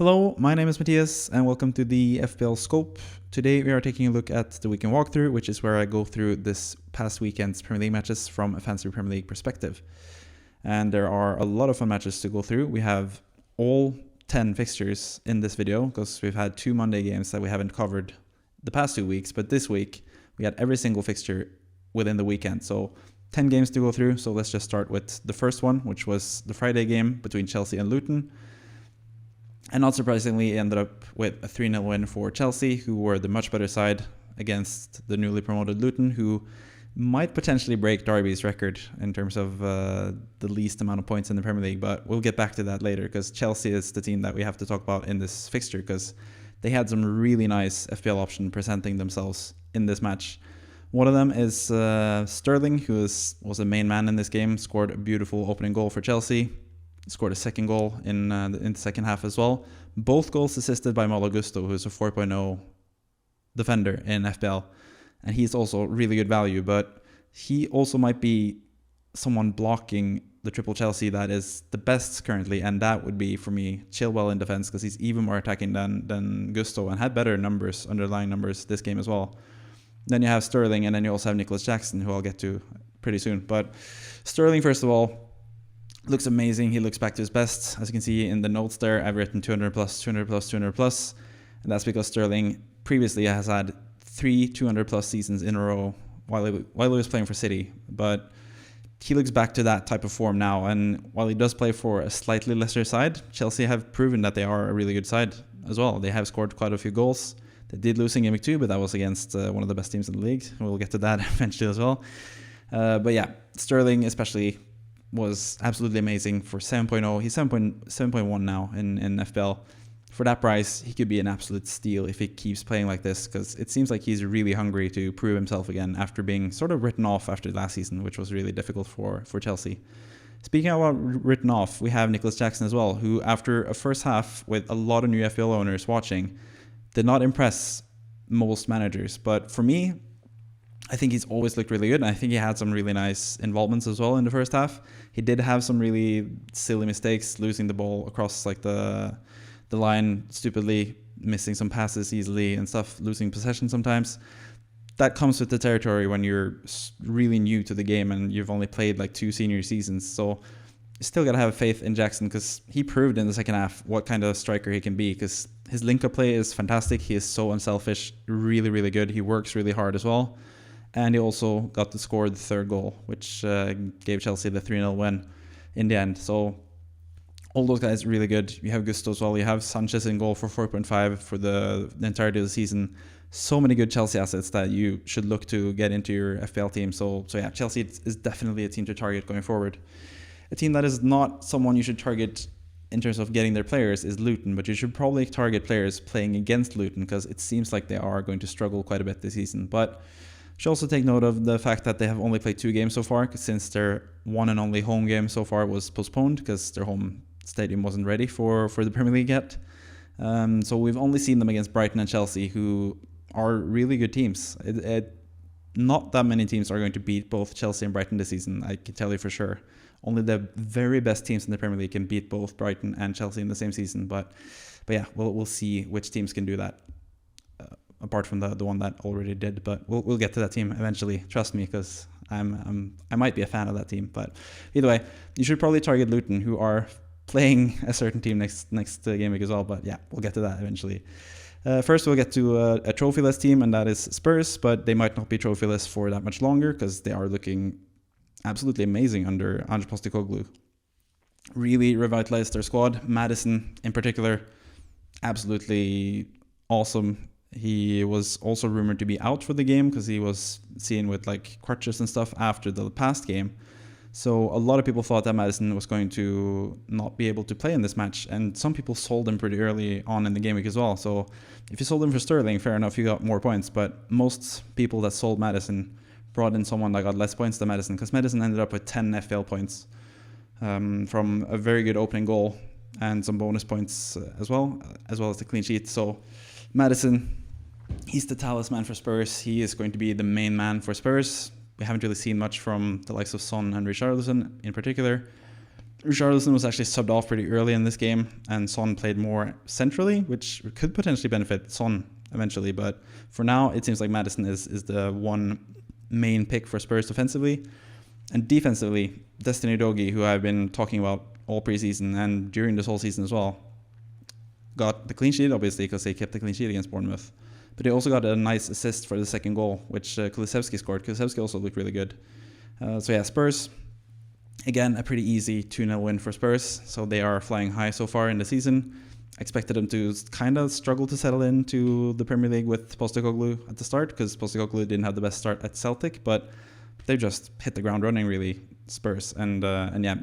Hello, my name is Mathias and welcome to the FPL Scope. Today we are taking a look at the weekend walkthrough, which is where I go through this past weekend's Premier League matches from a fantasy Premier League perspective. And there are a lot of fun matches to go through. We have all 10 fixtures in this video because we've had 2 Monday games that we haven't covered the past 2 weeks, but this week we had every single fixture within the weekend. So 10 games to go through. So let's just start with the first one, which was the Friday game between Chelsea and Luton. And not surprisingly, it ended up with a 3-0 win for Chelsea, who were the much better side against the newly promoted Luton, who might potentially break Derby's record in terms of the least amount of points in the Premier League. But we'll get back to that later, because Chelsea is the team that we have to talk about in this fixture, because they had some really nice FPL options presenting themselves in this match. One of them is Sterling, who was the main man in this game, scored a beautiful opening goal for Chelsea. Scored a second goal in the second half as well. Both goals assisted by Malo Gusto, who is a 4.0 defender in FPL. And he's also really good value, but he also might be someone blocking the triple Chelsea that is the best currently, and that would be, for me, Chilwell in defense, because he's even more attacking than Gusto and had better numbers, underlying numbers this game as well. Then you have Sterling, and then you also have Nicholas Jackson, who I'll get to pretty soon. But Sterling, first of all, looks amazing. He looks back to his best. As you can see in the notes there, I've written 200 plus, 200 plus, 200 plus. And that's because Sterling previously has had 3 200 plus seasons in a row while he was playing for City. But he looks back to that type of form now. And while he does play for a slightly lesser side, Chelsea have proven that they are a really good side as well. They have scored quite a few goals. They did lose in Game Week 2, but that was against one of the best teams in the league. We'll get to that eventually as well. But yeah, Sterling especially was absolutely amazing for 7.0. He's 7.1 now in FPL. For that price, he could be an absolute steal if he keeps playing like this, because it seems like he's really hungry to prove himself again after being sort of written off after last season, which was really difficult for Chelsea. Speaking about written off, we have Nicholas Jackson as well, who after a first half with a lot of new FPL owners watching, did not impress most managers. But for me, I think he's always looked really good, and I think he had some really nice involvements as well in the first half. He did have some really silly mistakes, losing the ball across like the line stupidly, missing some passes easily and stuff, losing possession sometimes. That comes with the territory when you're really new to the game and you've only played like 2 senior seasons. So you still got to have faith in Jackson, because he proved in the second half what kind of striker he can be, because his link-up play is fantastic. He is so unselfish, really, really good. He works really hard as well. And he also got to score the third goal, which gave Chelsea the 3-0 win in the end. So all those guys really good. You have Gusto as well. You have Sanchez in goal for 4.5 for the entirety of the season. So many good Chelsea assets that you should look to get into your FPL team. So yeah, Chelsea is definitely a team to target going forward. A team that is not someone you should target in terms of getting their players is Luton, but you should probably target players playing against Luton, because it seems like they are going to struggle quite a bit this season. But should also take note of the fact that they have only played 2 games so far, since their one and only home game so far was postponed because their home stadium wasn't ready for the Premier League yet. So we've only seen them against Brighton and Chelsea, who are really good teams. Not that many teams are going to beat both Chelsea and Brighton this season, I can tell you for sure. Only the very best teams in the Premier League can beat both Brighton and Chelsea in the same season. But yeah, we'll see which teams can do that. Apart from the one that already did, but we'll get to that team eventually. Trust me, because I might be a fan of that team. But either way, you should probably target Luton, who are playing a certain team next game week as well. But yeah, we'll get to that eventually. First, we'll get to a trophyless team, and that is Spurs. But they might not be trophyless for that much longer, because they are looking absolutely amazing under Ange Postecoglou. Really revitalized their squad. Maddison, in particular, absolutely awesome. He was also rumored to be out for the game because he was seen with like crutches and stuff after the past game. So a lot of people thought that Maddison was going to not be able to play in this match, and some people sold him pretty early on in the game week as well. So if you sold him for Sterling, fair enough, you got more points. But most people that sold Maddison brought in someone that got less points than Maddison, because Maddison ended up with 10 FPL points from a very good opening goal and some bonus points as well as the clean sheet. So Maddison, he's the talisman for Spurs. He is going to be the main man for Spurs. We haven't really seen much from the likes of Son and Richarlison in particular. Richarlison was actually subbed off pretty early in this game, and Son played more centrally, which could potentially benefit Son eventually. But for now, it seems like Maddison is the one main pick for Spurs defensively. And defensively, Destiny Dogi, who I've been talking about all preseason and during this whole season as well, got the clean sheet, obviously, because they kept the clean sheet against Bournemouth. But he also got a nice assist for the second goal, which Kulusevski scored. Kulusevski also looked really good. So yeah, Spurs, again, a pretty easy 2-0 win for Spurs. So they are flying high so far in the season. I expected them to kind of struggle to settle into the Premier League with Postecoglou at the start, because Postecoglou didn't have the best start at Celtic, but they just hit the ground running, really, Spurs. And yeah,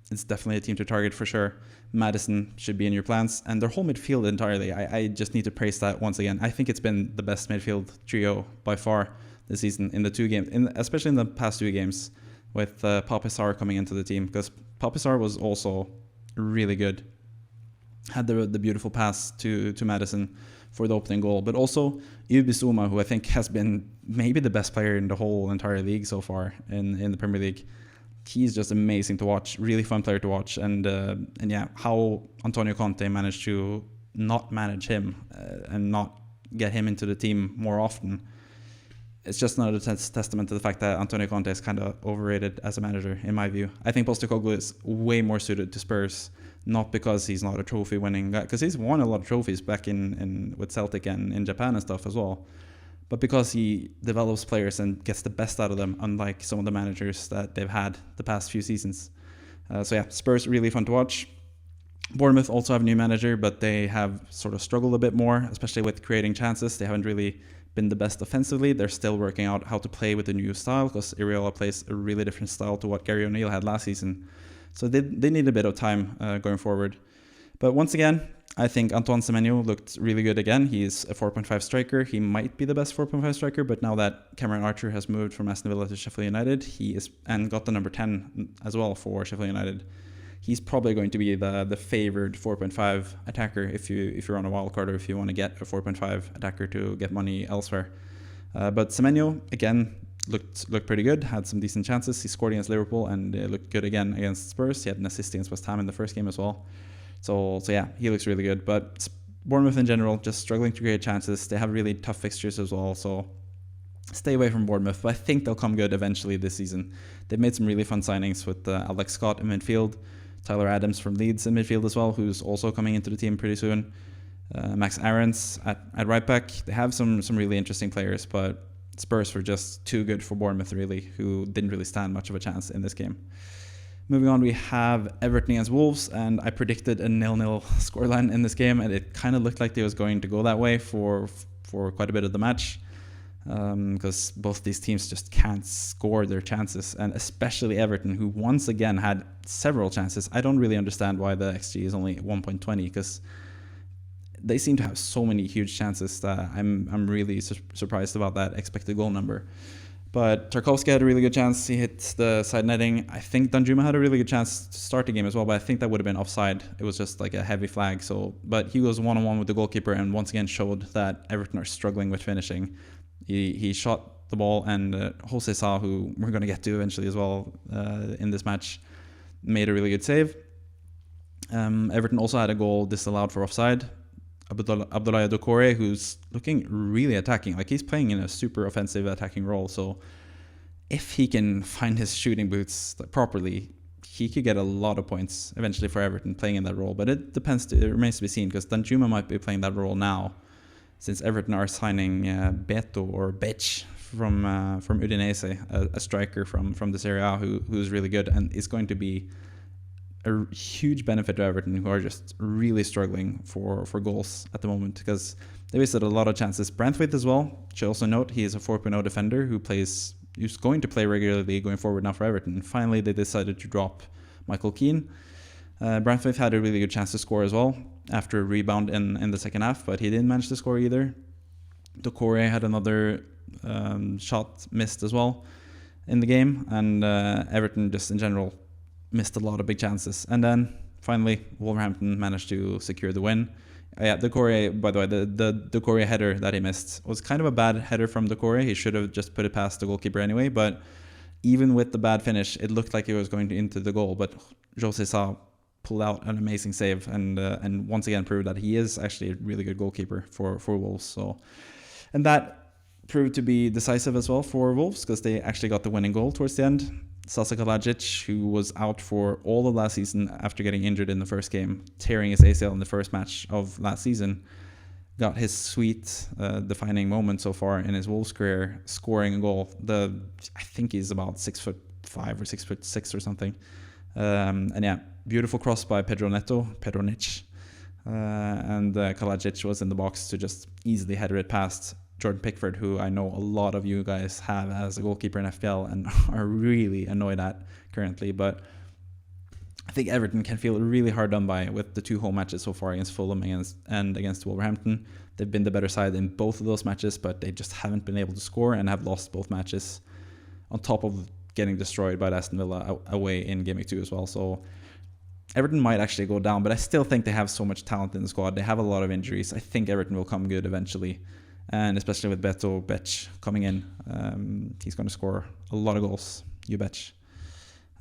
it's definitely a team to target for sure. Maddison should be in your plans, and their whole midfield entirely. I just need to praise that once again. I think it's been the best midfield trio by far this season in the two games, especially in the past two games, with Pape Sarr coming into the team, because Pape Sarr was also really good. Had the beautiful pass to Maddison for the opening goal, but also Yves Bissouma, who I think has been maybe the best player in the whole entire league so far in the Premier League. He's just amazing to watch, really fun player to watch, and yeah, how Antonio Conte managed to not manage him and not get him into the team more often. It's just another testament to the fact that Antonio Conte is kind of overrated as a manager, in my view. I think Postecoglou is way more suited to Spurs, not because he's not a trophy-winning guy, because he's won a lot of trophies back in with Celtic and in Japan and stuff as well, but because he develops players and gets the best out of them, unlike some of the managers that they've had the past few seasons. So yeah, Spurs really fun to watch. Bournemouth also have a new manager, but they have sort of struggled a bit more, especially with creating chances. They haven't really been the best offensively. They're still working out how to play with the new style, because Iriola plays a really different style to what Gary O'Neill had last season. So they need a bit of time going forward. But once again, I think Antoine Semenyo looked really good again. He's a 4.5 striker. He might be the best 4.5 striker, but now that Cameron Archer has moved from Aston Villa to Sheffield United, he is, and got the number 10 as well for Sheffield United, he's probably going to be the favored 4.5 attacker if you're on a wild card, or if you want to get a 4.5 attacker to get money elsewhere. But Semenyo, again, looked pretty good, had some decent chances. He scored against Liverpool and looked good again against Spurs. He had an assist against West Ham in the first game as well. So yeah, he looks really good. But Bournemouth in general, just struggling to create chances. They have really tough fixtures as well, so stay away from Bournemouth. But I think they'll come good eventually this season. They've made some really fun signings with Alex Scott in midfield, Tyler Adams from Leeds in midfield as well, who's also coming into the team pretty soon. Max Aarons at right back. They have some really interesting players, but Spurs were just too good for Bournemouth, really, who didn't really stand much of a chance in this game. Moving on, we have Everton against Wolves, and I predicted a 0-0 scoreline in this game, and it kind of looked like it was going to go that way for quite a bit of the match, because both these teams just can't score their chances, and especially Everton, who once again had several chances. I don't really understand why the XG is only 1.20, because they seem to have so many huge chances that I'm really surprised about that expected goal number. But Tarkowski had a really good chance. He hit the side netting. I think Danjuma had a really good chance to start the game as well, but I think that would have been offside. It was just like a heavy flag. But he was one-on-one with the goalkeeper and once again showed that Everton are struggling with finishing. He shot the ball, and Jose Sa, who we're going to get to eventually as well in this match, made a really good save. Everton also had a goal disallowed for offside. Abdoulaye Doucouré, who's looking really attacking, like he's playing in a super offensive attacking role. So if he can find his shooting boots properly, he could get a lot of points eventually for Everton playing in that role. But it remains to be seen, because Danjuma might be playing that role now, since Everton are signing Beto or Bech from Udinese, a striker from the Serie A who's really good and is going to be a huge benefit to Everton, who are just really struggling for goals at the moment, because they wasted a lot of chances. Brentford as well, should also note, he is a 4.0 defender who's going to play regularly going forward now for Everton. And finally, they decided to drop Michael Keane. Brentford had a really good chance to score as well after a rebound in the second half, but he didn't manage to score either. Doucouré had another shot missed as well in the game, and Everton just in general missed a lot of big chances. And then finally Wolverhampton managed to secure the win. Doucouré, by the way, the Doucouré header that he missed was kind of a bad header from Doucouré. He should have just put it past the goalkeeper anyway, but even with the bad finish, it looked like it was going into the goal, but Jose Sa pulled out an amazing save and once again proved that he is actually a really good goalkeeper for Wolves. So, and that proved to be decisive as well for Wolves because they actually got the winning goal towards the end. Sasa Kalajic, who was out for all of last season after getting injured in the first game, tearing his ACL in the first match of last season, got his sweet defining moment so far in his Wolves career, scoring a goal. I think he's about 6'5" or 6'6" or something. And yeah, beautiful cross by Pedro Nic. And Kalajic was in the box to just easily header it past Jordan Pickford, who I know a lot of you guys have as a goalkeeper in FPL and are really annoyed at currently. But I think Everton can feel really hard done by with the 2 home matches so far against Fulham and against Wolverhampton. They've been the better side in both of those matches, but they just haven't been able to score and have lost both matches, on top of getting destroyed by Aston Villa away in Game Week 2 as well. So Everton might actually go down, but I still think they have so much talent in the squad. They have a lot of injuries. I think Everton will come good eventually. And especially with Beto Bech coming in, he's going to score a lot of goals, you betch.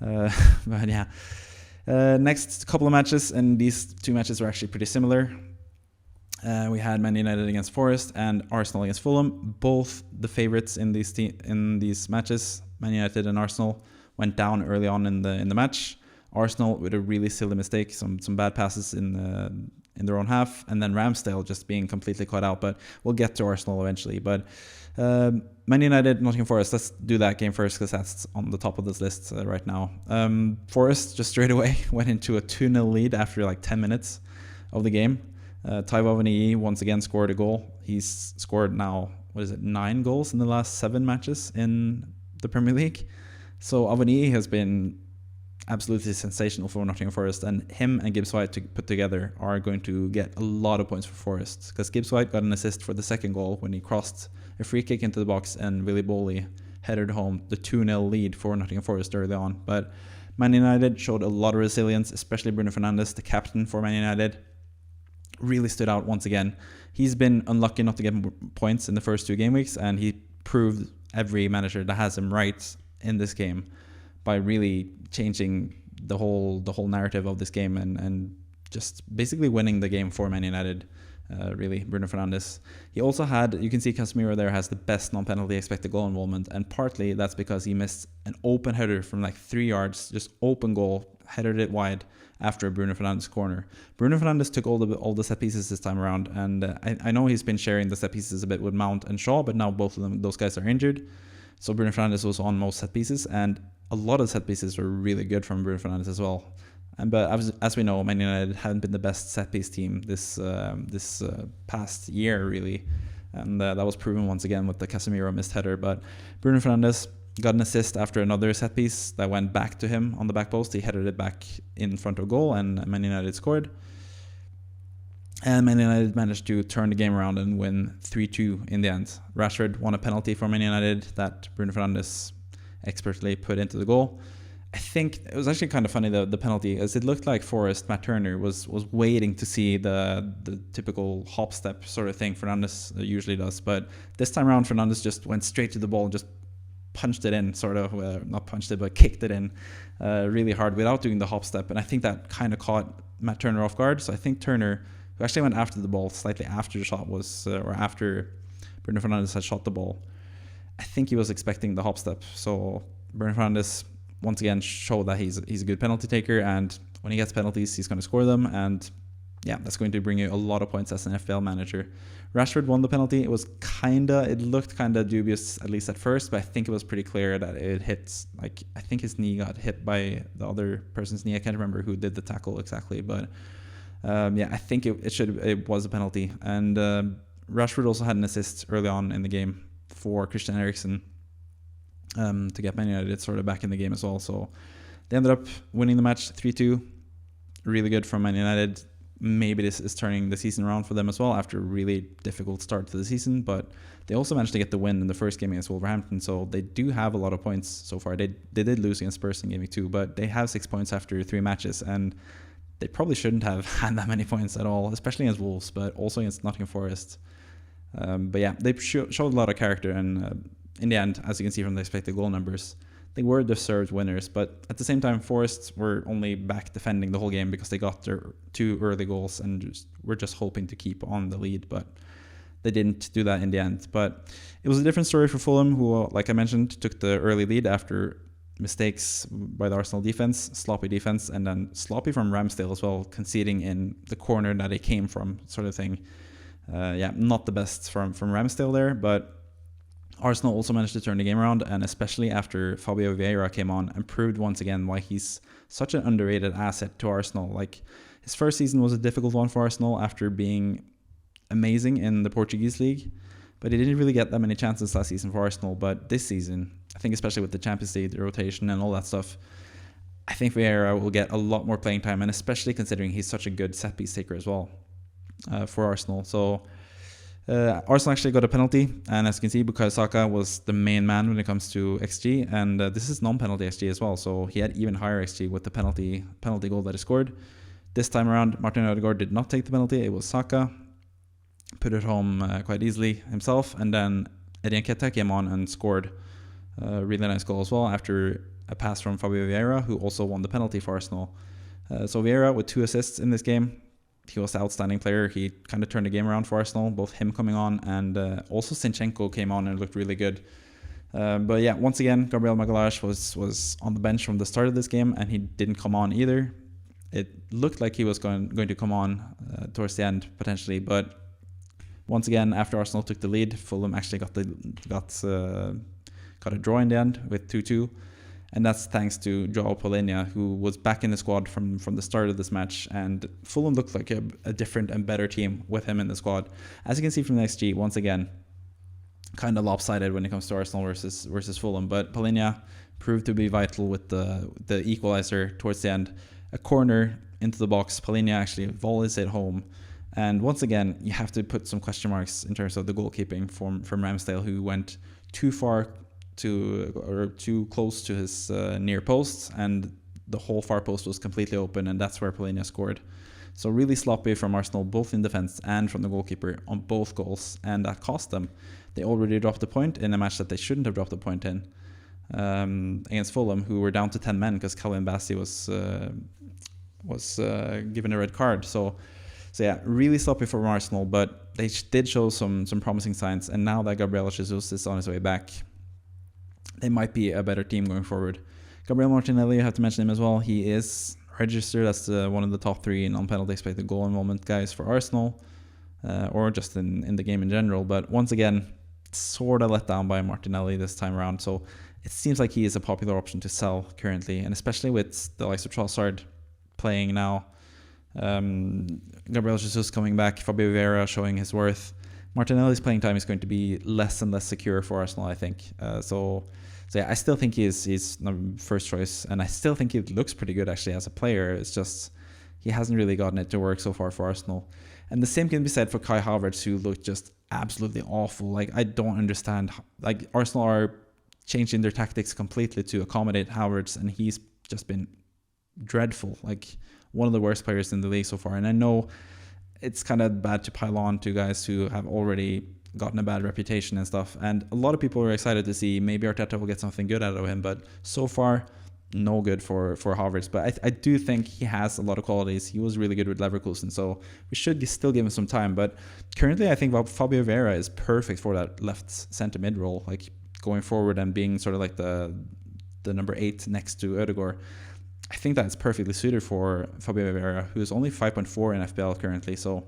But yeah, next couple of matches, and these 2 matches were actually pretty similar. We had Man United against Forest and Arsenal against Fulham, both the favorites in these matches. Man United and Arsenal went down early on in the match. Arsenal with a really silly mistake, some bad passes in their own half, and then Ramsdale just being completely caught out. But we'll get to Arsenal eventually. But Man United, Nottm Forest, let's do that game first because that's on the top of this list right now. Forest just straight away went into a 2-0 lead after like 10 minutes of the game. Taiwo Avaniyi once again scored a goal. He's scored now, 9 goals in the last 7 matches in the Premier League. So Avaniyi has been absolutely sensational for Nottm Forest, and him and Gibbs White put together are going to get a lot of points for Forest, because Gibbs White got an assist for the second goal when he crossed a free kick into the box and Willy Bowley headed home the 2-0 lead for Nottm Forest early on. But Man United showed a lot of resilience, especially Bruno Fernandes, the captain for Man United, really stood out once again. He's been unlucky not to get points in the first 2 game weeks, and he proved every manager that has him right in this game by really changing the whole narrative of this game and just basically winning the game for Man United. Really, Bruno Fernandes. He also had, you can see Casemiro there has the best non-penalty expected goal involvement, and partly that's because he missed an open header from like 3 yards, just open goal, headed it wide after a Bruno Fernandes corner. Bruno Fernandes took all the set pieces this time around, and I know he's been sharing the set pieces a bit with Mount and Shaw, but now both of those guys are injured. So Bruno Fernandes was on most set pieces, and a lot of set pieces were really good from Bruno Fernandes as well. But as we know, Man United hadn't been the best set piece team this past year, really. And that was proven once again with the Casemiro missed header. But Bruno Fernandes got an assist after another set piece that went back to him on the back post. He headed it back in front of goal, and Man United scored. And Man United managed to turn the game around and win 3-2 in the end. Rashford won a penalty for Man United that Bruno Fernandes expertly put into the goal. I think it was actually kind of funny, the penalty, as it looked like Forrest, Matt Turner, was waiting to see the typical hop step sort of thing Fernandes usually does. But this time around, Fernandes just went straight to the ball and just punched it in, sort of, not punched it, but kicked it in really hard without doing the hop step. And I think that kind of caught Matt Turner off guard. So I think Turner, who actually went after the ball slightly after the shot was, or after Bruno Fernandes had shot the ball, I think he was expecting the hop step. So Bruno Fernandes once again showed that he's a good penalty taker, and when he gets penalties, he's going to score them. And yeah, that's going to bring you a lot of points as an FPL manager. Rashford won the penalty. It looked kind of dubious, at least at first, but I think it was pretty clear that it hit, like, I think his knee got hit by the other person's knee. I can't remember who did the tackle exactly, but yeah, I think it was a penalty. And Rashford also had an assist early on in the game for Christian Eriksen to get Man United sort of back in the game as well. So they ended up winning the match 3-2. Really good from Man United. Maybe this is turning the season around for them as well after a really difficult start to the season, but they also managed to get the win in the first game against Wolverhampton, so they do have a lot of points so far. They did lose against Spurs in game 2, but they have 6 points after 3 matches, and they probably shouldn't have had that many points at all, especially against Wolves, but also against Nottm Forest. But yeah, they showed a lot of character, and in the end, as you can see from the expected goal numbers, they were deserved winners. But at the same time, Forest were only back defending the whole game because they got their 2 early goals and were just hoping to keep on the lead. But they didn't do that in the end. But it was a different story for Fulham, who, like I mentioned, took the early lead after mistakes by the Arsenal defense, sloppy defense, and then sloppy from Ramsdale as well, conceding in the corner that it came from, sort of thing. Not the best from Ramsdale there, but Arsenal also managed to turn the game around, and especially after Fabio Vieira came on and proved once again why he's such an underrated asset to Arsenal. Like, his first season was a difficult one for Arsenal after being amazing in the Portuguese league, but he didn't really get that many chances last season for Arsenal. But this season, I think especially with the Champions League, the rotation and all that stuff, I think Vieira will get a lot more playing time, and especially considering he's such a good set-piece taker as well for Arsenal. So Arsenal actually got a penalty, and as you can see, Bukayo Saka was the main man when it comes to XG, and this is non-penalty XG as well, so he had even higher XG with the penalty goal that he scored. This time around, Martin Odegaard did not take the penalty, it was Saka. Put it home quite easily himself, and then Eddie Nketiah came on and scored a really nice goal as well after a pass from Fabio Vieira, who also won the penalty for Arsenal. So Vieira with 2 assists in this game. He was the outstanding player. He kind of turned the game around for Arsenal, both him coming on and also Zinchenko came on and looked really good. But yeah, once again, Gabriel Magalhaes was on the bench from the start of this game, and he didn't come on either. It looked like he was going to come on towards the end potentially, but once again, after Arsenal took the lead, Fulham actually got a draw in the end with 2-2. And that's thanks to Joao Palhinha, who was back in the squad from the start of this match. And Fulham looked like a different and better team with him in the squad. As you can see from the XG, once again, kind of lopsided when it comes to Arsenal versus Fulham. But Palhinha proved to be vital with the equalizer towards the end. A corner into the box, Palhinha actually volleys it home. And once again, you have to put some question marks in terms of the goalkeeping from Ramsdale, who went too close to his near post, and the whole far post was completely open, and that's where Palhinha scored. So really sloppy from Arsenal, both in defense and from the goalkeeper on both goals, and that cost them. They already dropped a point in a match that they shouldn't have dropped a point in against Fulham, who were down to 10 men because Calvin Bassey was given a red card. So yeah, really sloppy from Arsenal, but they did show some promising signs, and now that Gabriel Jesus is on his way back, they might be a better team going forward. Gabriel Martinelli, I have to mention him as well. He is registered as one of the top 3 non-penalty expected goal involvement guys for Arsenal, or just in the game in general. But once again, sort of let down by Martinelli this time around. So it seems like he is a popular option to sell currently, and especially with the likes of Trossard playing now, Gabriel Jesus coming back, Fabio Vieira showing his worth, Martinelli's playing time is going to be less and less secure for Arsenal, I think. So yeah, I still think he's first choice, and I still think he looks pretty good actually as a player. It's just he hasn't really gotten it to work so far for Arsenal. And the same can be said for Kai Havertz, who looked just absolutely awful. Like, I don't understand. Like, Arsenal are changing their tactics completely to accommodate Havertz, and he's just been dreadful. Like, one of the worst players in the league so far. And I know it's kind of bad to pile on to guys who have already gotten a bad reputation and stuff. And a lot of people are excited to see maybe Arteta will get something good out of him. But so far, no good for Havertz. But I do think he has a lot of qualities. He was really good with Leverkusen, so we should still give him some time. But currently, I think Fabio Vieira is perfect for that left centre mid role, like going forward and being sort of like the number 8 next to Odegaard. I think that's perfectly suited for Fabio Vieira, who is only 5.4 in FPL currently. So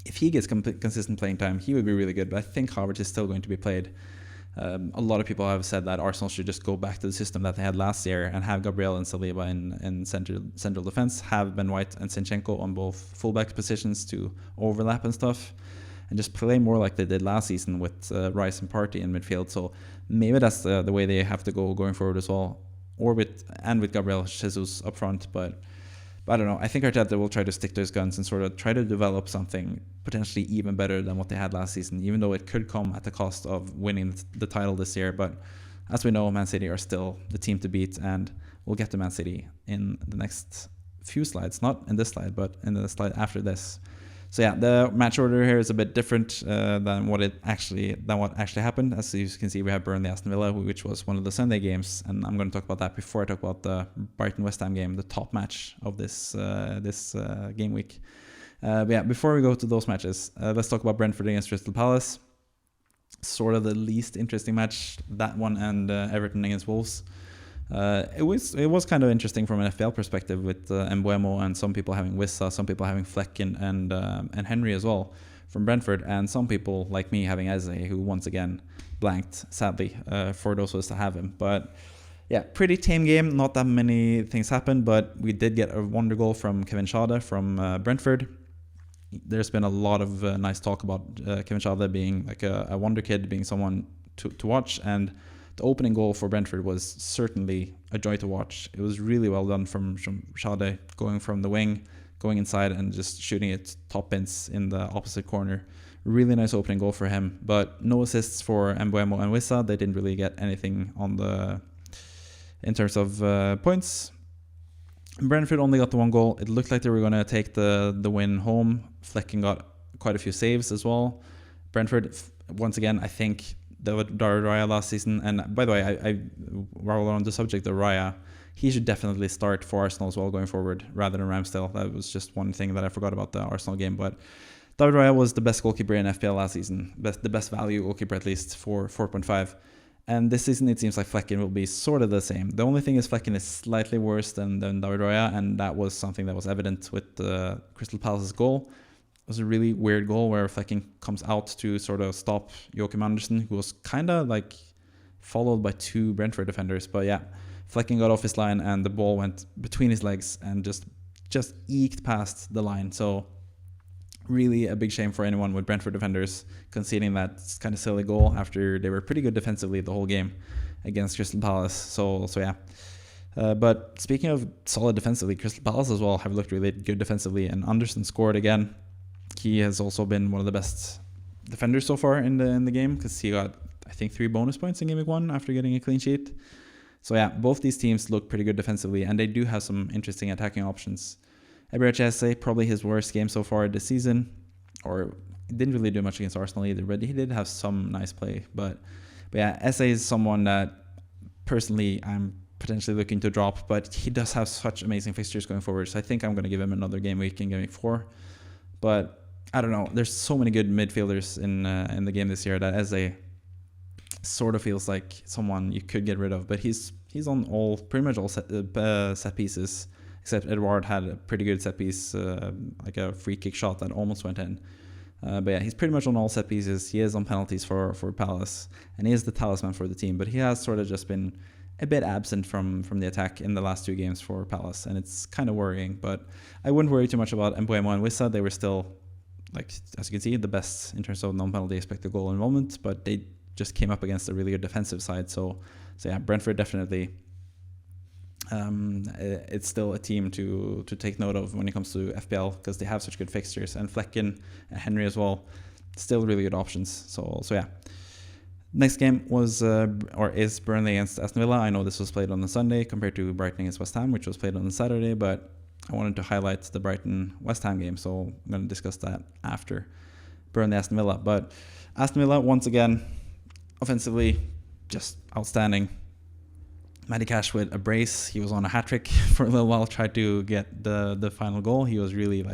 if he gets consistent playing time, he would be really good. But I think Havertz is still going to be played. A lot of people have said that Arsenal should just go back to the system that they had last year and have Gabriel and Saliba in central defense, have Ben White and Zinchenko on both fullback positions to overlap and stuff, and just play more like they did last season with Rice and Partey in midfield. So maybe that's the way they have to go going forward as well, or with Gabriel Jesus up front. But I don't know. I think Arteta will try to stick to his guns and sort of try to develop something potentially even better than what they had last season, even though it could come at the cost of winning the title this year. But as we know, Man City are still the team to beat, and we'll get to Man City in the next few slides. Not in this slide, but in the slide after this. So yeah, the match order here is a bit different than what actually happened. As you can see, we have Burnley Aston Villa, which was one of the Sunday games, and I'm going to talk about that before I talk about the Brighton West Ham game, the top match of this game week. But yeah, before we go to those matches, let's talk about Brentford against Crystal Palace. Sort of the least interesting match, that one, and Everton against Wolves. It was kind of interesting from an FPL perspective with Mbeumo and some people having Wissa, some people having Flecken and Henry as well from Brentford, and some people like me having Eze, who once again blanked, sadly, for those of us to have him. But yeah, pretty tame game. Not that many things happened, but we did get a wonder goal from Kevin Schade from Brentford. There's been a lot of nice talk about Kevin Schade being like a wonder kid, being someone to watch, and the opening goal for Brentford was certainly a joy to watch. It was really well done from Schade, going from the wing, going inside and just shooting it top bins in the opposite corner. Really nice opening goal for him, but no assists for Mbeumo and Wissa. They didn't really get anything in terms of points. Brentford only got the one goal. It looked like they were going to take the win home. Flecken got quite a few saves as well. Brentford, once again, I think David Raya last season, and by the way, while we're on the subject of Raya, he should definitely start for Arsenal as well going forward rather than Ramsdale. That was just one thing that I forgot about the Arsenal game, but David Raya was the best goalkeeper in FPL last season, the best value goalkeeper at least for 4.5. And this season, it seems like Flecken will be sort of the same. The only thing is Flecken is slightly worse than David Raya, and that was something that was evident with Crystal Palace's goal. It was a really weird goal where Flecken comes out to sort of stop Joachim Andersen, who was kind of like followed by two Brentford defenders. But yeah, Flecken got off his line and the ball went between his legs and just eked past the line. So really a big shame for anyone with Brentford defenders conceding that kind of silly goal after they were pretty good defensively the whole game against Crystal Palace. So yeah. But speaking of solid defensively, Crystal Palace as well have looked really good defensively, and Anderson scored again. He has also been one of the best defenders so far in the game, because he got, I think, 3 bonus points in game week 1 after getting a clean sheet. So yeah, both these teams look pretty good defensively, and they do have some interesting attacking options. Eze, probably his worst game so far this season, or didn't really do much against Arsenal either, but he did have some nice play. But yeah, Eze is someone that personally I'm potentially looking to drop, but he does have such amazing fixtures going forward, so I think I'm going to give him another game week in game week 4. But I don't know, there's so many good midfielders in the game this year that Eze sort of feels like someone you could get rid of, but he's on pretty much all set pieces, except Edouard had a pretty good set piece, like a free kick shot that almost went in. But yeah, he's pretty much on all set pieces. He is on penalties for Palace, and he is the talisman for the team, but he has sort of just been a bit absent from the attack in the last 2 games for Palace, and it's kind of worrying. But I wouldn't worry too much about Mbeumo and Wissa. They were still, like, as you can see, the best in terms of non-penalty expected goal involvement, but they just came up against a really good defensive side. So yeah, Brentford definitely, it's still a team to take note of when it comes to FPL, because they have such good fixtures, and Flecken and Henry as well, still really good options. So yeah. Next game is Burnley against Aston Villa. I know this was played on the Sunday compared to Brighton against West Ham, which was played on the Saturday, but I wanted to highlight the Brighton West Ham game, so I'm going to discuss that after Burnley Aston Villa. But Aston Villa, once again, offensively, just outstanding. Matty Cash with a brace. He was on a hat-trick for a little while, tried to get the final goal. He was really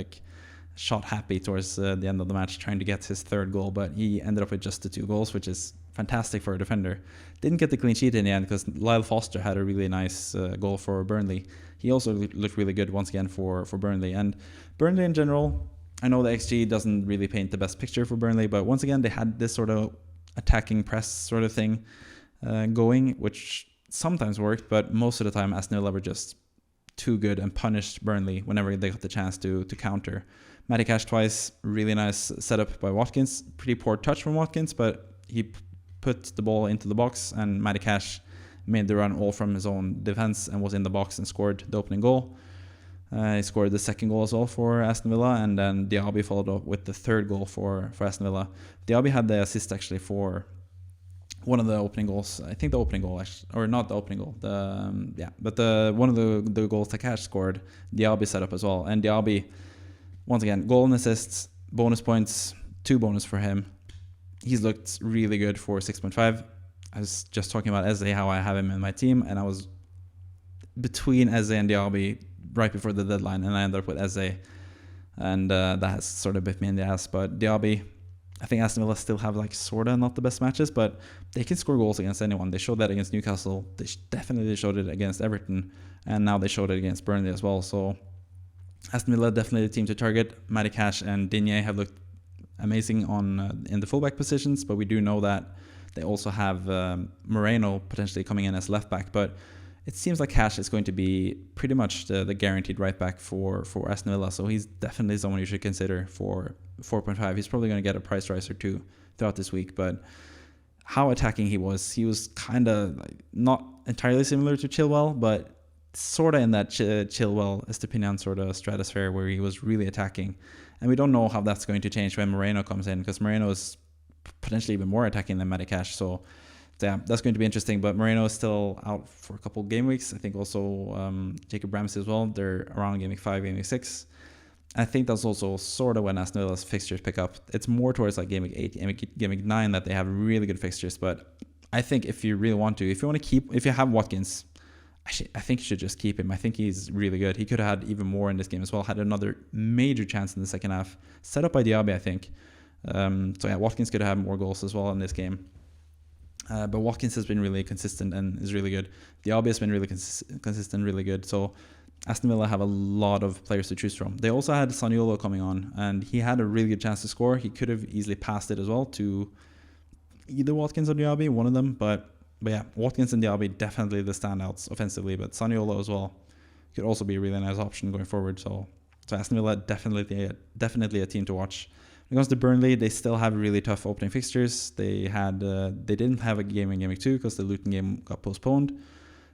shot happy towards the end of the match, trying to get his 3rd goal, but he ended up with just the 2 goals, which is fantastic for a defender. Didn't get the clean sheet in the end because Lyle Foster had a really nice goal for Burnley. He also looked really good once again for Burnley. And Burnley in general, I know the XG doesn't really paint the best picture for Burnley, but once again, they had this sort of attacking press sort of thing going, which sometimes worked, but most of the time Aston Villa were just too good and punished Burnley whenever they got the chance to counter. Matty Cash twice, really nice setup by Watkins. Pretty poor touch from Watkins, but he put the ball into the box, and Matty Cash made the run all from his own defense and was in the box and scored the opening goal. He scored the 2nd goal as well for Aston Villa, and then Diaby followed up with the 3rd goal for Aston Villa. Diaby had the assist actually for one of the opening goals. I think the opening goal, actually, or not the opening goal. One of the goals that Cash scored, Diaby set up as well. And Diaby, once again, goal and assists, bonus points, 2 bonus for him. He's looked really good for 6.5. I was just talking about Eze, how I have him in my team, and I was between Eze and Diaby right before the deadline, and I ended up with Eze, and that has sort of bit me in the ass. But Diaby, I think Aston Villa still have like sort of not the best matches, but they can score goals against anyone. They showed that against Newcastle. They definitely showed it against Everton, and now they showed it against Burnley as well. So Aston Villa definitely the team to target. Matty Cash and Digne have looked amazing on in the fullback positions, but we do know that they also have Moreno potentially coming in as left back. But it seems like Cash is going to be pretty much the guaranteed right back for Aston Villa. So he's definitely someone you should consider for 4.5. He's probably going to get a price rise or two throughout this week. But how attacking he was kind of like not entirely similar to Chilwell, but sort of in that Chilwell, Estepinian sort of stratosphere where he was really attacking. And we don't know how that's going to change when Moreno comes in, because Moreno is potentially even more attacking than Matty Cash. So yeah, that's going to be interesting. But Moreno is still out for a couple game weeks. I think also Jacob Ramsey as well. They're around game week 5, game week 6. I think that's also sort of when Aston Villa's fixtures pick up. It's more towards like game week 8, game week 9 that they have really good fixtures. But I think if you really want to, if you have Watkins, I think you should just keep him. I think he's really good. He could have had even more in this game as well. Had another major chance in the second half, set up by Diaby, I think. So yeah, Watkins could have more goals as well in this game. But Watkins has been really consistent and is really good. Diaby has been really consistent, really good. So Aston Villa have a lot of players to choose from. They also had Zaniolo coming on, and he had a really good chance to score. He could have easily passed it as well to either Watkins or Diaby, one of them. But yeah, Watkins and Diaby definitely the standouts offensively, but Zaniolo as well could also be a really nice option going forward. So Aston Villa definitely a team to watch. When it comes to Burnley, they still have really tough opening fixtures. They didn't have a game in game week 2 because the Luton game got postponed,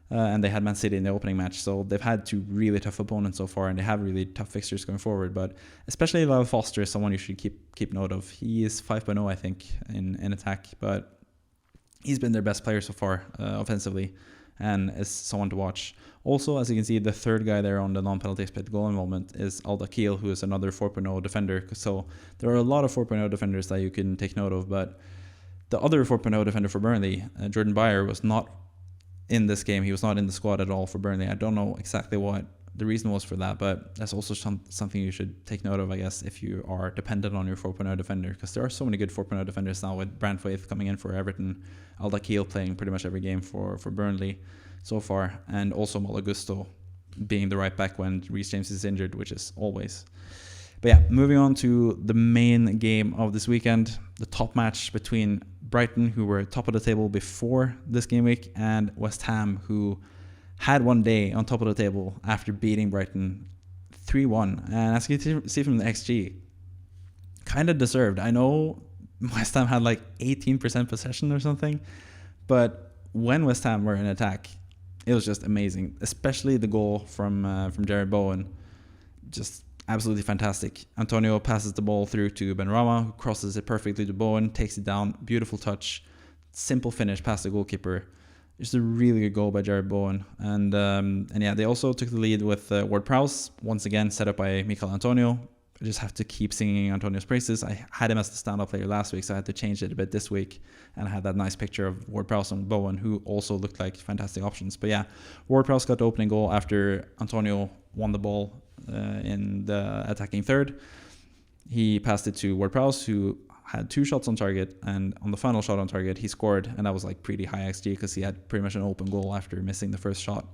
and they had Man City in the opening match. So they've had 2 really tough opponents so far, and they have really tough fixtures going forward. But especially Lyle Foster is someone you should keep note of. He is 5.0, I think, in attack, but he's been their best player so far offensively, and is someone to watch. Also, as you can see, the third guy there on the non-penalty expected goal involvement is Al-Dakhil, who is another 4.0 defender. So there are a lot of 4.0 defenders that you can take note of, but the other 4.0 defender for Burnley, Jordan Beyer, was not in this game. He was not in the squad at all for Burnley. I don't know exactly what the reason was for that, but that's also something you should take note of, I guess, if you are dependent on your 4.0 defender, because there are so many good 4.0 defenders now, with Brentford coming in for Everton, Al-Dakhil playing pretty much every game for Burnley so far, and also Malagusto being the right back when Reece James is injured, which is always. But yeah, moving on to the main game of this weekend, the top match between Brighton, who were top of the table before this game week, and West Ham, who had one day on top of the table after beating Brighton 3-1. And as you can see from the XG, kind of deserved. I know West Ham had like 18% possession or something, but when West Ham were in attack, it was just amazing. Especially the goal from Jared Bowen, just absolutely fantastic. Antonio passes the ball through to Benrahma, who crosses it perfectly to Bowen, takes it down, beautiful touch, simple finish past the goalkeeper. Just a really good goal by Jared Bowen. And yeah, they also took the lead with Ward-Prowse, once again set up by Mikel Antonio. I just have to keep singing Antonio's praises. I had him as the standout player last week, so I had to change it a bit this week. And I had that nice picture of Ward-Prowse and Bowen, who also looked like fantastic options. But yeah, Ward-Prowse got the opening goal after Antonio won the ball in the attacking third. He passed it to Ward-Prowse, who had 2 shots on target, and on the final shot on target he scored, and that was like pretty high XG because he had pretty much an open goal after missing the first shot.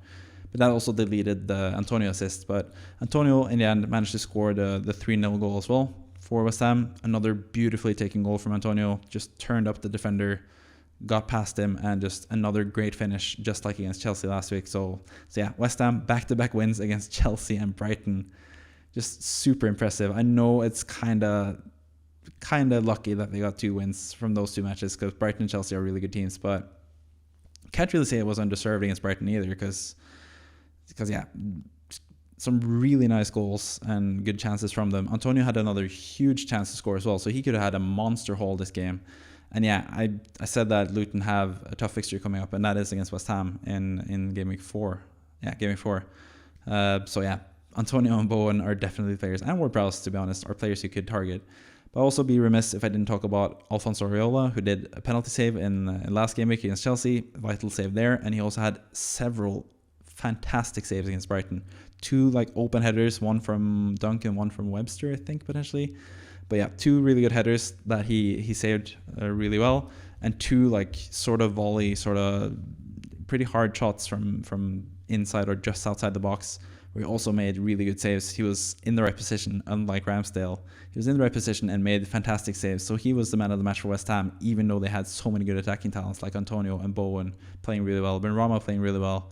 But that also deleted the Antonio assist. But Antonio in the end managed to score the 3-0 goal as well for West Ham. Another beautifully taken goal from Antonio, just turned up the defender, got past him, and just another great finish, just like against Chelsea last week. So yeah, West Ham back-to-back wins against Chelsea and Brighton. Just super impressive. I know it's kind of lucky that they got 2 wins from those 2 matches, because Brighton and Chelsea are really good teams, but can't really say it was undeserved against Brighton either, because yeah, some really nice goals and good chances from them. Antonio had another huge chance to score as well, so he could have had a monster haul this game. And yeah, I said that Luton have a tough fixture coming up, and that is against West Ham in game week 4. Yeah, game week 4. So yeah, Antonio and Bowen are definitely players, and Ward-Prowse, to be honest, are players you could target. But I'll also be remiss if I didn't talk about Alfonso Areola, who did a penalty save in last game week against Chelsea. Vital save there. And he also had several fantastic saves against Brighton. 2 like open headers, one from Duncan, one from Webster, I think, potentially. But yeah, 2 really good headers that he saved really well. And 2 like sort of volley, sort of pretty hard shots from inside or just outside the box, where he also made really good saves. He was in the right position, unlike Ramsdale. He was in the right position and made fantastic saves. So he was the man of the match for West Ham, even though they had so many good attacking talents like Antonio and Bowen playing really well, Benrahma playing really well,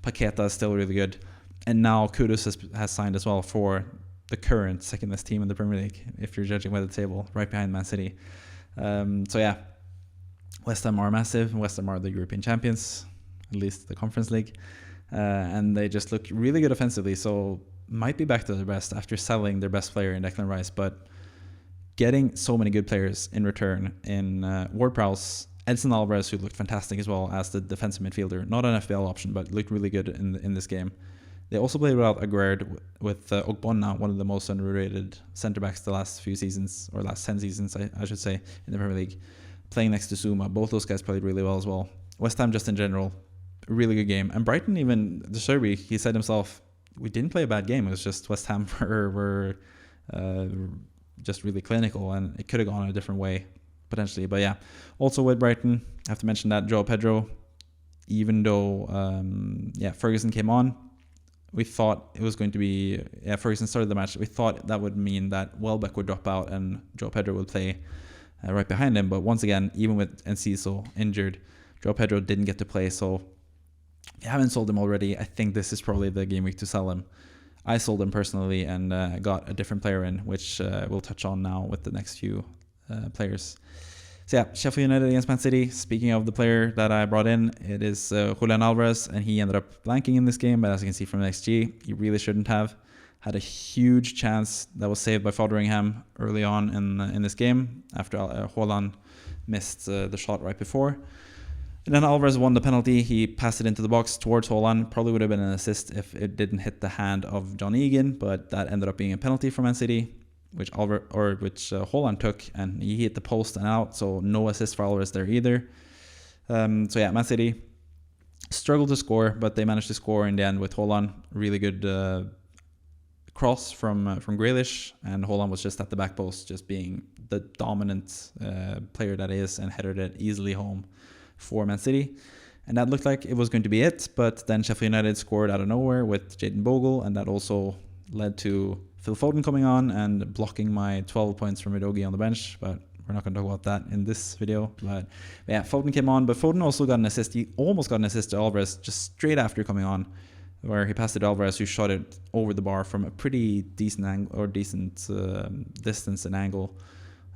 Paqueta is still really good. And now Kudus has signed as well for the current second best team in the Premier League, if you're judging by the table, right behind Man City. So yeah, West Ham are massive. West Ham are the European champions, at least the Conference League. And they just look really good offensively, so might be back to their best after selling their best player in Declan Rice, but getting so many good players in return in Ward-Prowse, Edson Alvarez, who looked fantastic as well as the defensive midfielder, not an FPL option, but looked really good in this game. They also played without Aguerd, with Ogbonna, one of the most underrated centre-backs the last few seasons, or last 10 seasons, I should say, in the Premier League, playing next to Zuma. Both those guys played really well as well. West Ham just in general, a really good game. And Brighton, even the Serbi, he said himself, we didn't play a bad game. It was just West Ham were just really clinical, and it could have gone a different way, potentially. But yeah, also with Brighton, I have to mention that Joao Pedro, even though Ferguson came on, we thought it was going to be, Ferguson started the match. We thought that would mean that Welbeck would drop out and Joao Pedro would play right behind him. But once again, even with Enciso injured, Joao Pedro didn't get to play. So if you haven't sold him already, I think this is probably the game week to sell him. I sold him personally and got a different player in, which we'll touch on now with the next few players. So yeah, Sheffield United against Man City. Speaking of the player that I brought in, it is Julian Alvarez, and he ended up blanking in this game, but as you can see from the XG, he really shouldn't have. Had a huge chance that was saved by Fotheringham early on in this game after Haaland missed the shot right before. And then Alvarez won the penalty. He passed it into the box towards Haaland. Probably would have been an assist if it didn't hit the hand of John Egan, but that ended up being a penalty for Man City, which Haaland took, and he hit the post and out, so no assist for Alvarez there either. So yeah, Man City struggled to score, but they managed to score in the end with Haaland. Really good cross from Grealish, and Haaland was just at the back post, just being the dominant player that is, and headed it easily home for Man City. And that looked like it was going to be it, but then Sheffield United scored out of nowhere with Jayden Bogle, and that also led to Phil Foden coming on and blocking my 12 points from Udogie on the bench, but we're not going to talk about that in this video. But yeah, Foden came on, but Foden also got an assist. He almost got an assist to Alvarez just straight after coming on, where he passed it to Alvarez, who shot it over the bar from a pretty decent angle, or decent distance and angle.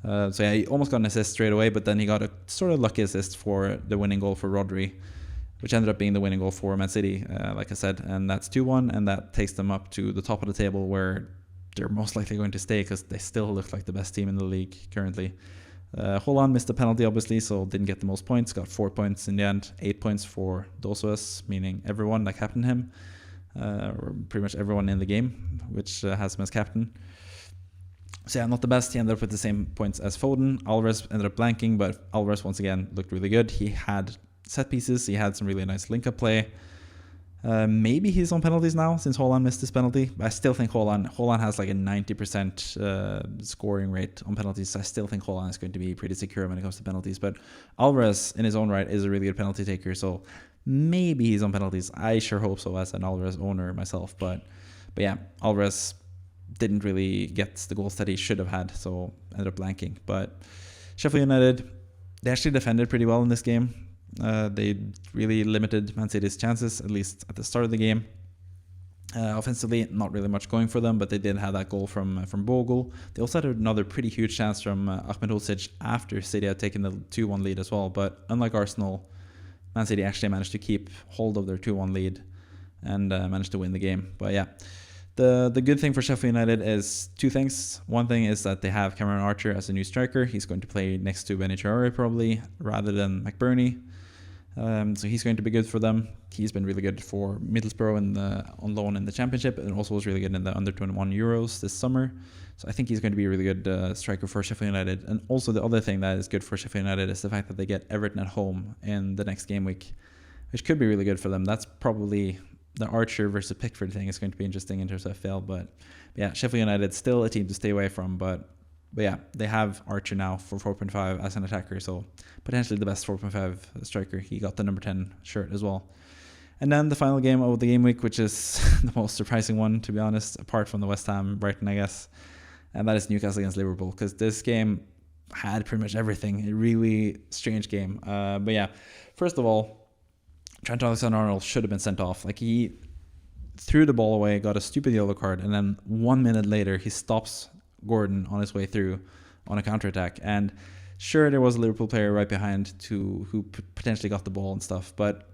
So yeah, he almost got an assist straight away, but then he got a sort of lucky assist for the winning goal for Rodri, which ended up being the winning goal for Man City, like I said, and that's 2-1, and that takes them up to the top of the table, where they're most likely going to stay because they still look like the best team in the league currently. Haaland missed the penalty, obviously, so didn't get the most points, got 4 points in the end, 8 points for those of us, meaning everyone that captained him, or pretty much everyone in the game, which has him as captain. So yeah, not the best. He ended up with the same points as Foden. Alvarez ended up blanking, but Alvarez once again looked really good. He had set pieces, he had some really nice link-up play. Maybe he's on penalties now since Haaland missed his penalty. But I still think Haaland has like a 90% scoring rate on penalties. So I still think Haaland is going to be pretty secure when it comes to penalties. But Alvarez in his own right is a really good penalty taker. So maybe he's on penalties. I sure hope so as an Alvarez owner myself. But yeah, Alvarez didn't really get the goals that he should have had. So ended up blanking. But Sheffield United, they actually defended pretty well in this game. They really limited Man City's chances, at least at the start of the game. Offensively, not really much going for them, but they did have that goal from Bogle. They also had another pretty huge chance from Ahmed Hosic after City had taken the 2-1 lead as well. But unlike Arsenal, Man City actually managed to keep hold of their 2-1 lead and managed to win the game. But yeah, the good thing for Sheffield United is 2 things. One thing is that they have Cameron Archer as a new striker. He's going to play next to Benny Traore probably, rather than McBurney. So he's going to be good for them. He's been really good for Middlesbrough on loan in the Championship, and also was really good in the under 21 Euros this summer. So I think he's going to be a really good striker for Sheffield United. And also the other thing that is good for Sheffield United is the fact that they get Everton at home in the next game week, which could be really good for them. That's probably the Archer versus Pickford thing is going to be interesting in terms of FPL. But yeah, Sheffield United still a team to stay away from. But yeah, they have Archer now for 4.5 as an attacker, so potentially the best 4.5 striker. He got the number 10 shirt as well. And then the final game of the game week, which is the most surprising one, to be honest, apart from the West Ham Brighton, I guess, and that is Newcastle against Liverpool, because this game had pretty much everything. A really strange game. But yeah, first of all, Trent Alexander-Arnold should have been sent off. Like, he threw the ball away, got a stupid yellow card, and then 1 minute later he stops Gordon on his way through on a counterattack. And sure, there was a Liverpool player right behind who potentially got the ball and stuff, but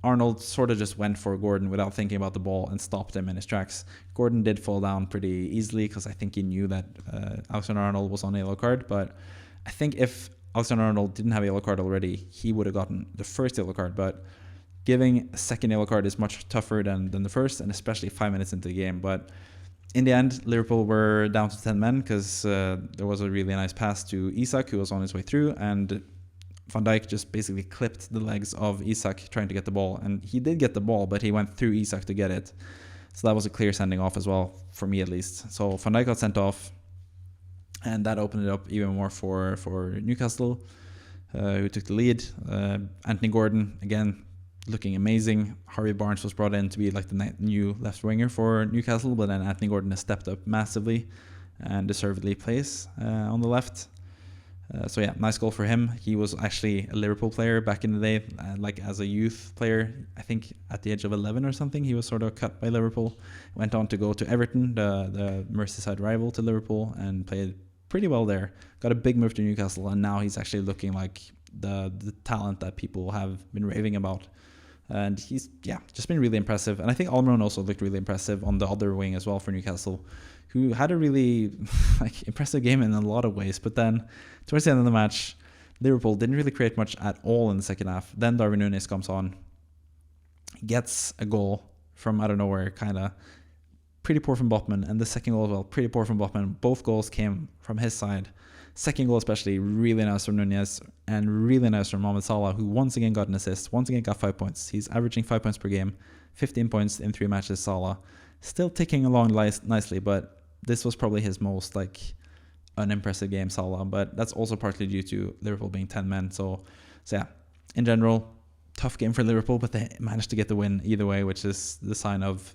Arnold sort of just went for Gordon without thinking about the ball and stopped him in his tracks. Gordon did fall down pretty easily because I think he knew that Alexander-Arnold was on a yellow card, but I think if Alexander-Arnold didn't have a yellow card already, he would have gotten the first yellow card. But giving a second yellow card is much tougher than the first, and especially 5 minutes into the game. But in the end, Liverpool were down to 10 men because there was a really nice pass to Isak, who was on his way through, and Van Dijk just basically clipped the legs of Isak trying to get the ball. And he did get the ball, but he went through Isak to get it. So that was a clear sending off as well, for me at least. So Van Dijk got sent off, and that opened it up even more for Newcastle, who took the lead. Anthony Gordon, again, looking amazing. Harvey Barnes was brought in to be like the new left winger for Newcastle, but then Anthony Gordon has stepped up massively and deservedly plays on the left. So yeah, nice goal for him. He was actually a Liverpool player back in the day, like as a youth player. I think at the age of 11 or something, he was sort of cut by Liverpool. Went on to go to Everton, the Merseyside rival to Liverpool, and played pretty well there. Got a big move to Newcastle, and now he's actually looking like the talent that people have been raving about. And he's, just been really impressive. And I think Almiron also looked really impressive on the other wing as well for Newcastle, who had a really impressive game in a lot of ways. But then towards the end of the match, Liverpool didn't really create much at all in the second half. Then Darwin Núñez comes on, gets a goal from out of nowhere, kind of pretty poor from Botman. And the second goal as well, pretty poor from Botman. Both goals came from his side. Second goal especially, really nice from Núñez, and really nice from Mohamed Salah, who once again got an assist, once again got 5 points. He's averaging 5 points per game, 15 points in 3 matches, Salah. Still ticking along nicely, but this was probably his most unimpressive game, Salah. But that's also partly due to Liverpool being 10 men. So yeah, in general, tough game for Liverpool, but they managed to get the win either way, which is the sign of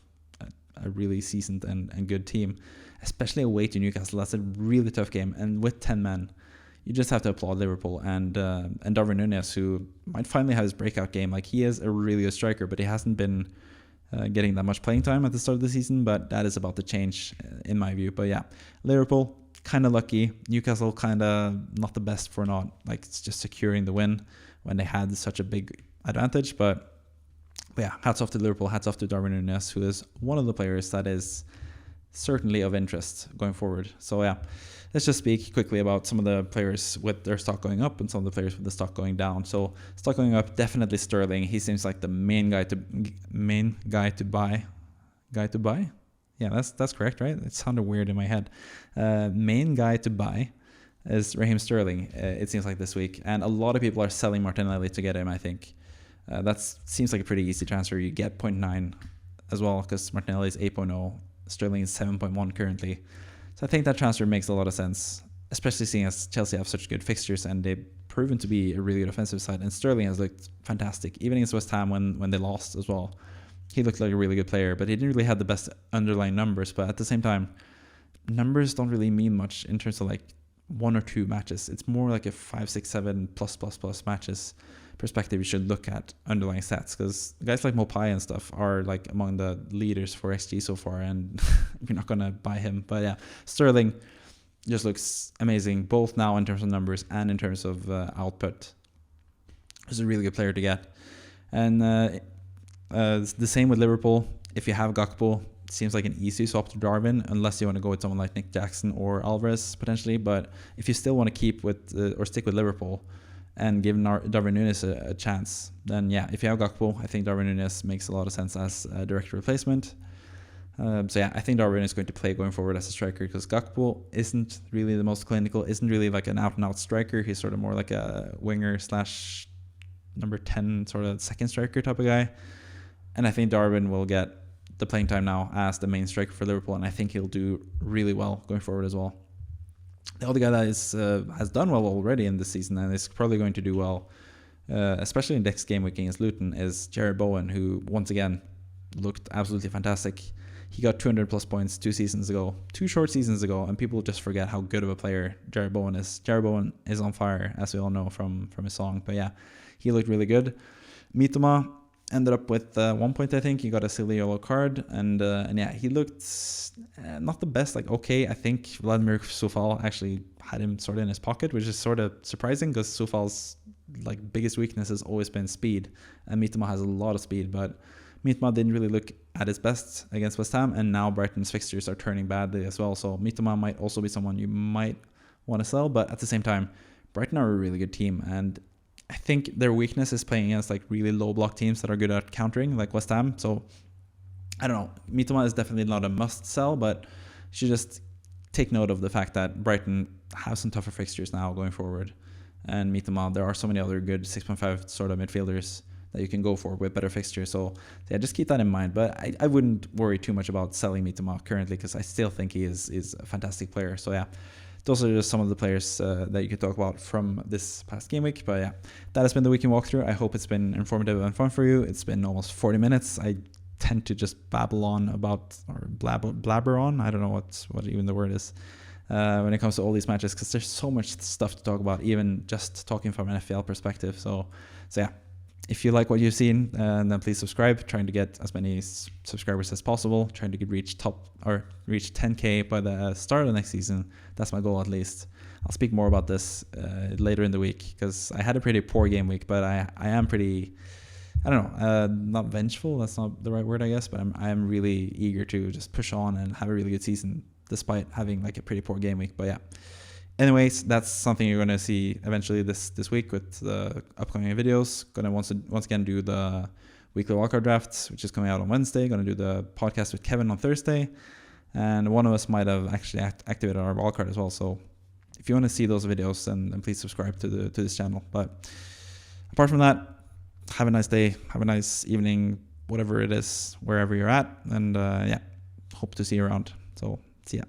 a really seasoned and good team, especially away to Newcastle. That's a really tough game, and with 10 men, you just have to applaud Liverpool and Darwin Núñez, who might finally have his breakout game. Like, he is a really good striker, but he hasn't been getting that much playing time at the start of the season, but that is about to change in my view. But yeah, Liverpool kind of lucky, Newcastle kind of not the best for not just securing the win when they had such a big advantage. But yeah, hats off to Liverpool, hats off to Darwin Núñez, who is one of the players that is certainly of interest going forward. So yeah, let's just speak quickly about some of the players with their stock going up and some of the players with the stock going down. So stock going up, definitely Sterling. He seems like the main guy to buy. Yeah, that's correct, right? It sounded weird in my head. Main guy to buy is Raheem Sterling. It seems like this week, and a lot of people are selling Martinelli to get him. I think that seems like a pretty easy transfer. You get 0.9 as well because Martinelli is 8.0. Sterling is 7.1 currently. So I think that transfer makes a lot of sense, especially seeing as Chelsea have such good fixtures and they've proven to be a really good offensive side. And Sterling has looked fantastic, even against West Ham when they lost as well. He looked like a really good player, but he didn't really have the best underlying numbers. But at the same time, numbers don't really mean much in terms of 1 or 2 matches. It's more like a 5, 6, 7 plus matches perspective. You should look at underlying stats, because guys like Mopai and stuff are among the leaders for XG so far, and you're not gonna buy him. But yeah, Sterling just looks amazing, both now in terms of numbers and in terms of output. He's a really good player to get. And the same with Liverpool. If you have Gakpo, it seems like an easy swap to Darwin, unless you want to go with someone like Nick Jackson or Alvarez potentially. But if you still want to keep with or stick with Liverpool, and give Darwin Núñez a chance. Then yeah, if you have Gakpo, I think Darwin Núñez makes a lot of sense as a direct replacement. So yeah, I think Darwin is going to play going forward as a striker because Gakpo isn't really the most clinical, isn't really like an out-and-out striker. He's sort of more like a winger / number 10 sort of second striker type of guy. And I think Darwin will get the playing time now as the main striker for Liverpool, and I think he'll do really well going forward as well. The other guy that has done well already in this season and is probably going to do well, especially in next game week against Luton, is Jarrod Bowen, who once again looked absolutely fantastic. He got 200 plus points 2 short seasons ago, and people just forget how good of a player Jarrod Bowen is. Jarrod Bowen is on fire, as we all know from his song. But yeah, he looked really good. Mitoma ended up with 1 point, I think. He got a silly yellow card, and yeah, he looked not the best. Like, okay, I think Vladimir Soufal actually had him sort of in his pocket, which is sort of surprising because Soufal's like biggest weakness has always been speed, and Mitoma has a lot of speed, but Mitoma didn't really look at his best against West Ham, and now Brighton's fixtures are turning badly as well. So Mitoma might also be someone you might want to sell, but at the same time, Brighton are a really good team, and I think their weakness is playing against like really low block teams that are good at countering, like West Ham. So I don't know. Mitoma is definitely not a must sell, but you should just take note of the fact that Brighton have some tougher fixtures now going forward. And Mitoma, there are so many other good 6.5 sort of midfielders that you can go for with better fixtures. So yeah, just keep that in mind. But I wouldn't worry too much about selling Mitoma currently because I still think he is a fantastic player. So yeah, those are just some of the players that you could talk about from this past game week. But yeah, that has been the weekend walkthrough. I hope it's been informative and fun for you. It's been almost 40 minutes. I tend to just babble on about, or blabber on. I don't know what even the word is. When it comes to all these matches, because there's so much stuff to talk about, even just talking from an FPL perspective. So yeah, if you like what you've seen, then please subscribe. Trying to get as many subscribers as possible. Trying to reach 10K by the start of the next season. That's my goal, at least. I'll speak more about this later in the week because I had a pretty poor game week, but I am pretty, I don't know, not vengeful. That's not the right word, I guess. But I am really eager to just push on and have a really good season, despite having like a pretty poor game week. But yeah. Anyways, that's something you're going to see eventually this week with the upcoming videos. Going to once again do the weekly wildcard drafts, which is coming out on Wednesday. Going to do the podcast with Kevin on Thursday. And one of us might have actually activated our wildcard as well. So if you want to see those videos, then please subscribe to this channel. But apart from that, have a nice day. Have a nice evening, whatever it is, wherever you're at. And yeah, hope to see you around. So see ya.